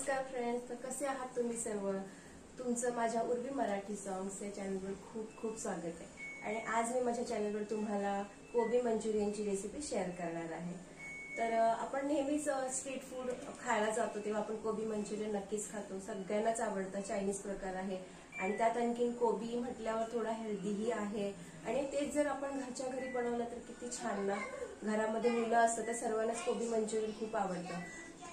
नमस्कार फ्रेंड्स, तर कसे आहात तुम्ही सर्व? तुमचं माझ्या उर्वी मराठी सॉंग्स या चॅनलवर खूप खूप स्वागत आहे. आणि आज मी माझ्या चॅनलवर तुम्हाला कोबी मंचुरियनची रेसिपी शेअर करणार आहे. तर आपण नेहमीच स्ट्रीट फूड खायला जातो तेव्हा आपण कोबी मंचुरियन नक्कीच खातो. सगळ्यांनाच आवडतं, चायनीज प्रकार आहे आणि त्यात आणखीन कोबी म्हटल्यावर थोडा हेल्दीही आहे. आणि तेच जर आपण घरच्या घरी बनवलं तर किती छान ना. घरामध्ये मुलं असतात तर सर्वांनाच कोबी मंचुरियन खूप आवडतं.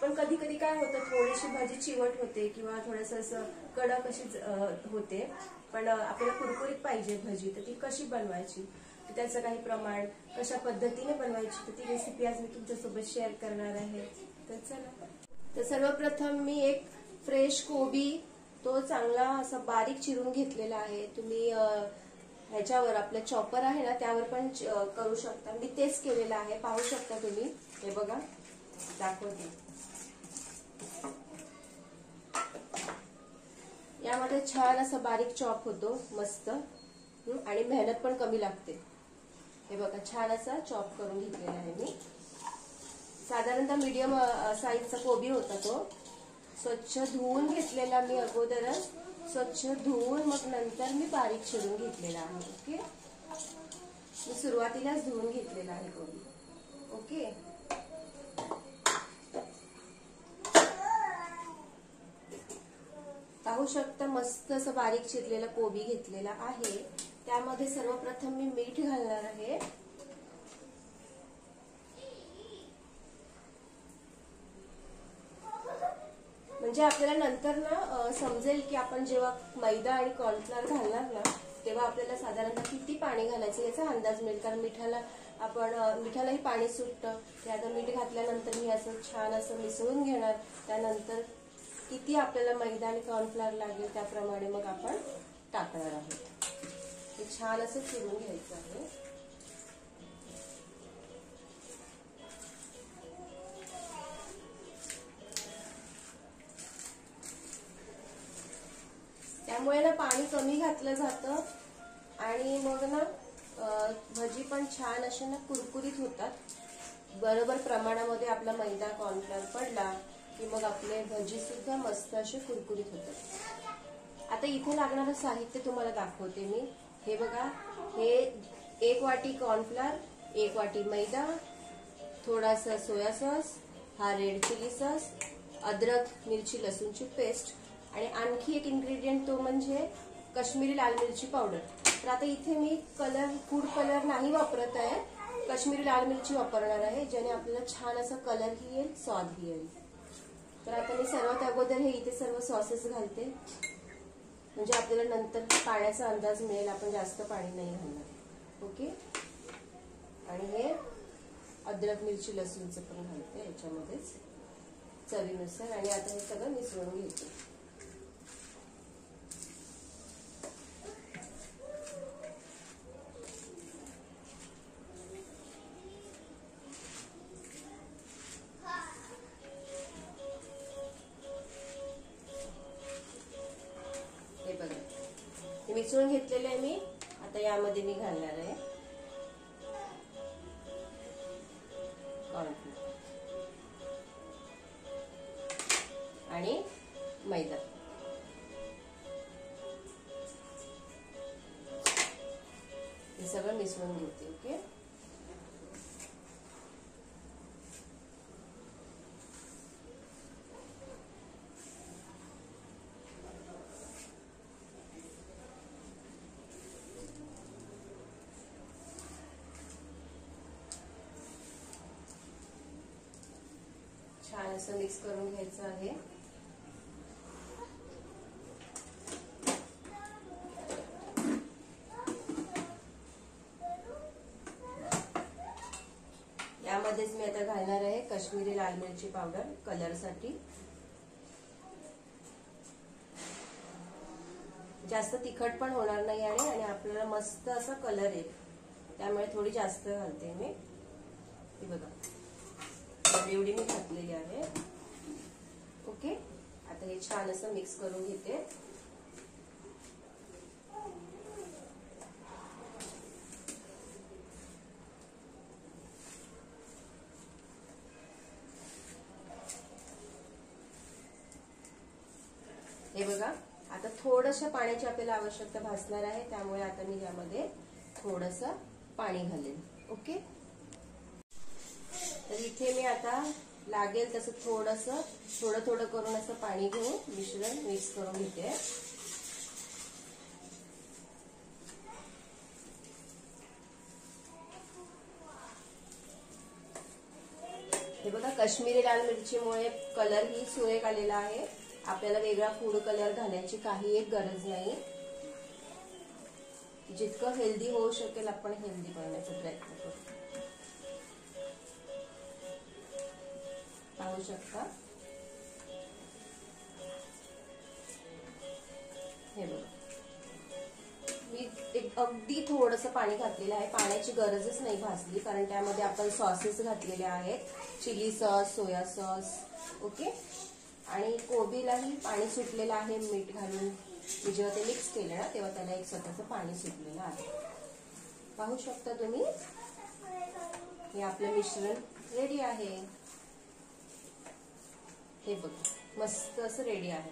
पण कधी कधी काय होतं, थोडीशी भाजी चिवट होते किंवा थोडंसं असं कडक अशी होते. पण आपल्याला कुरकुरीत पाहिजे भाजी, तर ती कशी बनवायची, त्याचं काही प्रमाण, कशा पद्धतीने बनवायची, तर ती रेसिपी आज मी तुमच्यासोबत शेअर करणार आहे. तर चला. तर सर्वप्रथम मी एक फ्रेश कोबी तो चांगला असा बारीक चिरून घेतलेला आहे. तुम्ही ह्याच्यावर आपलं चॉपर आहे ना त्यावर पण करू शकता. मी तेच केलेलं आहे, पाहू शकता तुम्ही. हे बघा, दाखवते. यामध्ये छान असा बारीक चॉप होतो, मस्त, आणि मेहनत पण कमी लागते. हे बघा, छान असा चॉप करून घेतलेला आहे मी. साधारणतः मीडियम साईजचा कोबी होता तो. स्वच्छ धुवून घेतलेला मी अगोदरच. स्वच्छ धुवून मग नंतर मी बारीक चिरून घेतलेला आहे. ओके, मी सुरुवातीलाच धुवून घेतलेला आहे कोबी. ओके, पाहू शकता, मस्त असं बारीक चिरलेला कोबी घेतलेला आहे. त्यामध्ये सर्वप्रथम मी मीठ घालणार आहे. म्हणजे आपल्याला नंतर ना समजेल की आपण जेव्हा मैदा आणि कॉर्नफ्लोअर घालणार ना तेव्हा आपल्याला साधारणतः किती पाणी घालायचं याचा अंदाज मिळेल. कारण मिठालाही पाणी सुटतं. ते आता मीठ घातल्यानंतर मी असं छान असं मिसळून घेणार. त्यानंतर किती आपल्याला मैदा आणि कॉर्नफ्लोअर लागेल त्याप्रमाणे मग आपण टाकणार आहोत. हे छान असं चिरून घ्यायचं आहे. त्यामुळे ना पाणी कमी घातलं जातं आणि मग ना भजी पण छान असे ना कुरकुरीत होतात. बरोबर प्रमाणामध्ये आपला मैदा कॉर्नफ्लोअर पडला की मग आपले भजी सुद्धा मस्त असे कुरकुरीत होतात. आता इथे लागणारं साहित्य तुम्हाला दाखवते मी. हे बघा, हे 1 वाटी कॉर्नफ्लोअर, 1 वाटी मैदा, थोडासा सोया सॉस, हा रेड चिली सॉस, अद्रक मिरची लसूणची पेस्ट, आणि आणखी एक इन्ग्रेडियंट तो म्हणजे काश्मीरी लाल मिरची पावडर. तर आता इथे मी फूड कलर नाही वापरत आहे, काश्मीरी लाल मिरची वापरणार आहे, ज्याने आपल्याला छान असा कलरही येईल, स्वादही येईल. तर आता मी सर्वात अगोदर हे इथे सर्व सॉसेस घालते, म्हणजे आपल्याला नंतर पाण्याचा अंदाज मिळेल. आपण जास्त पाणी नाही घालणार. ओके, आणि हे अद्रक मिरची लसूणचं पण घालते याच्यामध्येच चवीनुसार. आणि आता हे सगळं मिसळून घेते. हे बघा, हे मिसळून घेतलेलं आहे मी. आता यामध्ये मी घालणार आहे कॉर्नफ्लोअर आणि मैदा. हे सगळं मिसळून घेते. ओके, छान असं मिक्स करून घ्यायचं आहे. यामध्येच मी आता घालणार आहे काश्मीरी लाल मिरची पावडर कलरसाठी. जास्त तिखट पण होणार नाही आणि आपल्याला मस्त असा कलर येईल, त्यामुळे थोडी जास्त घालते मी. हे बघा, एवढी मी घातलेली आहे. ओके, आता हे छान असं मिक्स करून घेते. हे बघा, आता थोडंसं पाण्याची आपल्याला आवश्यकता भासणार आहे, त्यामुळे आता मी यामध्ये थोडंसं पाणी घालेन. ओके, तर इथे मी आता लागेल तसं थोडं थोडं करून असं पाणी घेऊन मिश्रण मिक्स करून घेते. हे बघा, काश्मीरी लाल मिरचीमुळे कलर ही सुरेख आलेला आहे. आपल्याला वेगळा फूड कलर घालायची काही एक गरज नाही. जितकं हेल्दी होऊ शकेल आपण हेल्दी बनवण्याचा प्रयत्न करू. पाहू शकता, हे बघा, मी एक अगदी थोडंसं पाणी घातलेलं आहे. पाण्याची गरजच नाही भासली, कारण त्यामध्ये आपण सॉसेस घातलेले आहेत, chilli sauce, soya sauce. Okay, आणि कोबीलाही पाणी सुटलेलं आहे मीठ घालून. मी जेव्हा ते मिक्स केलं ना तेव्हा त्याला एक स्वतःचं पाणी सुटलेलं आहे. पाहू शकता तुम्ही, हे आपलं मिश्रण रेडी आहे. हे बघा, मस्त असं रेडी आहे.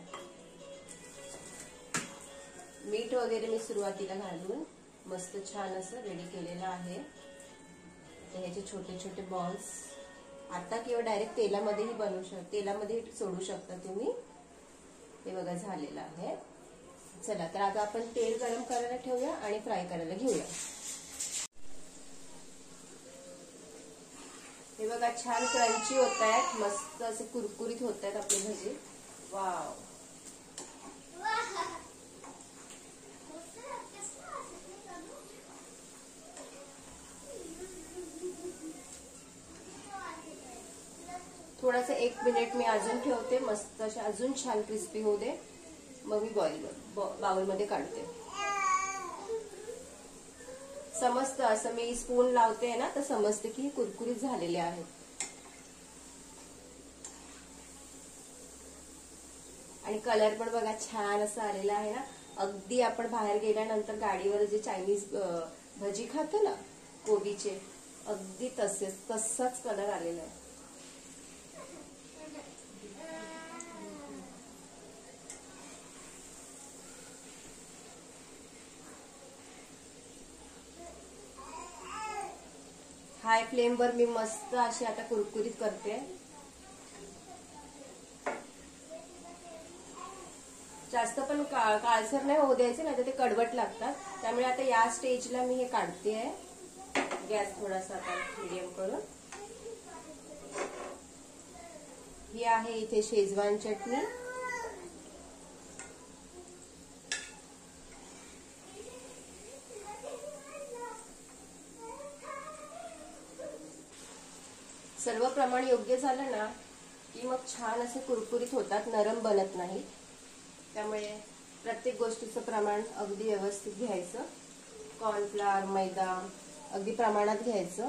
मीठ वगैरे मी सुरुवातीला घालून मस्त छान असं रेडी केलेलं आहे. तर ह्याचे छोटे छोटे बॉल्स आता किंवा डायरेक्ट तेलामध्येही बनवू शकता, तेलामध्ये सोडू शकता तुम्ही. हे बघा, झालेलं आहे. चला, तर आता आपण तेल गरम करायला ठेवूया आणि फ्राय करायला घेऊया. हे बघा, छान क्रंची होत आहेत, मस्त असे कुरकुरीत होत आहेत आपले भजी. वाव, थोडासा 1 मिनिट मी अजून ठेवते, मस्त असे अजून छान क्रिस्पी होऊ दे, मग मी बाउल मध्ये काढते. समजतं, असं मी स्पून लावते ना तर समजते की कुरकुरीत झालेले आहेत. आणि कलर पण बघा छान असा आलेला आहे ना. अगदी आपण बाहेर गेल्यानंतर गाडीवर जे चायनीज भजी खातो ना कोबीचे, अगदी तसाच कलर आलेला आहे. हाय फ्लेमवर मी मस्त अशी आता कुरकुरीत करते. जास्त पण काळसर नाही होऊ द्यायचे, नाही तर ते कडवट लागतात. त्यामुळे आता या स्टेजला मी हे काढते आहे. गॅस थोडासा आता मीडियम करून. ही आहे इथे शेजवान चटणी. सर्व प्रमाण योग्य झालं ना की मग छान असे कुरकुरीत होतात, नरम बनत नाही. त्यामुळे प्रत्येक गोष्टीचं प्रमाण अगदी व्यवस्थित घ्यायचं. कॉर्नफ्लॉवर, मैदा अगदी प्रमाणात घ्यायचं.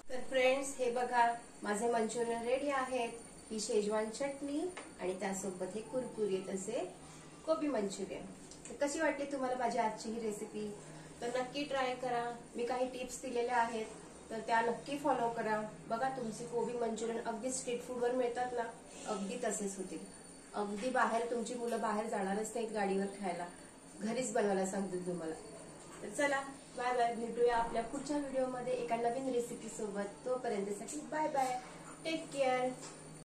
तर फ्रेंड्स, हे बघा, माझे मंचुरियन रेडी आहेत. ही शेजवान चटणी आणि त्यासोबत हे कुरकुरीत असे कोबी मंचुरियन. कशी वाटली तुम्हाला माझी आजची ही रेसिपी? तर नक्की ट्राय करा. मी काही टिप्स दिलेल्या आहेत तर त्या नक्की फॉलो करा. बघा, तुमचे कोबी मंचुरियन अगदी स्ट्रीट फूडवर मिळतात ना, अगदी तसेच होतील. अगदी बाहेर तुमची मुलं बाहेर जाणारच नाहीत गाडीवर खायला, घरीच बनवायला सांगतील तुम्हाला. तर चला, बाय बाय. भेटूया आपल्या पुढच्या व्हिडिओमध्ये एका नवीन रेसिपी सोबत. तोपर्यंतसाठी बाय बाय, टेक केअर.